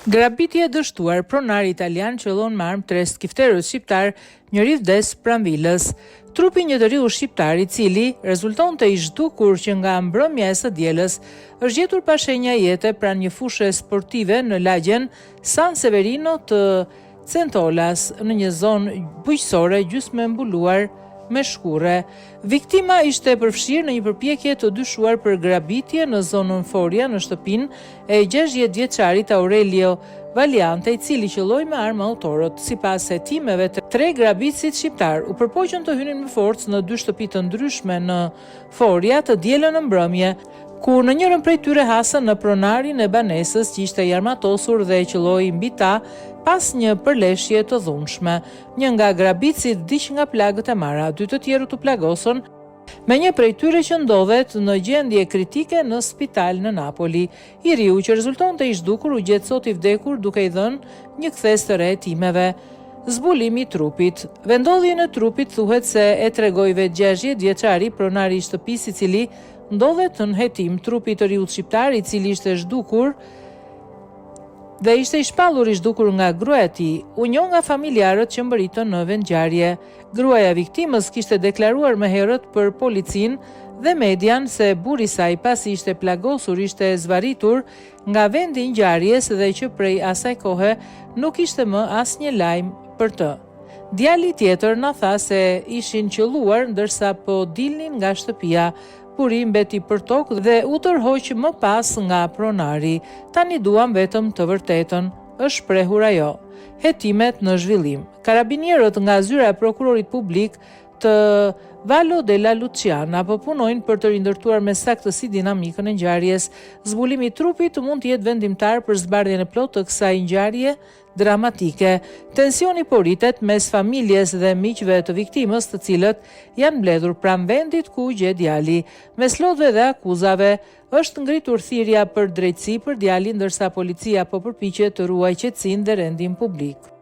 Grabitje e dështuar, pronari italian qëllon me armë 3 skifterës shqiptar, njëri vdes pranë vilës. Trupi një të riu shqiptar, i cili rezultonte i zhdukur që nga mbrëmja e së dielës, është gjetur pa shenja jete pranë një fushe sportive në lagjen San Severino të Centolas, në një zonë bujqësore gjysmë mbuluar me shkure. Viktima ishte përfshirë në një përpjekje të dyshuar për grabitje në zonën Foria në shtëpinë e 60 vjeçarit Aurelio Valiante, i cili qëlloi me armë autorët. Sipas hetimeve, 3 grabitësit shqiptar u përpoqën të hynin me forcë në 2 shtëpi të ndryshme në Foria të dielën në mbrëmje, ku në njërën prej tyre hasën në pronarin e banesës që ishte i armatosur dhe qëlloi mbi ta pas një përleshje të dhunshme. Një nga grabitësit vdiq nga plagët e mara, 2 të tjerë u plagosën, me një prej tyre që ndodhet në gjendje kritike në spital në Napoli. I riu që rezultonte i zhdukur u gjet sot i vdekur duke i dhënë një kthes të re hetimeve. Zbulimi i trupit. Vendodhjen e trupit thuhet se e tregoi vetë 60 vjeçari pronari i shtëpisë, i cili ndodhet në hetim. Trupi të riut shqiptar, i cili ishte zhdukur dhe ishte i shpallur i zhdukur nga gruaja e tij, u njoh nga familjarët që mbërritën në vendngjarje. Gruaja e viktimës kishte deklaruar më herët për policinë dhe median se burri i saj, pasi ishte plagosur, ishte zvarritur nga vendi i ngjarjes dhe që prej asaj kohe nuk ishte më asnjë lajm për të. Djali tjetër na tha se ishin qelluar ndërsa po dilnin nga shtëpia. Buri mbeti për tokë dhe u tërhoq më pas nga pronari. Tani duam vetëm të vërtetën, është shprehur ajo. Hetimet në zhvillim. Karabinierët nga zyra e prokurorit publik të Vallo della Luciana po punojnë për të rindërtuar me saktësi dinamikën e ngjarjes. Zbulimi i trupit mund të jetë vendimtar për zbardhjen e plotë të kësaj ngjarje dramatike. Tensioni po rritet mes familjes dhe miqve të viktimës, të cilët janë mbledhur pranë vendit ku u gjet djali. Mes lodhve dhe akuzave është ngritur thirrja për drejtësi për djalin, ndërsa policia po përpiqet të ruajë qetësinë dhe rendin publik.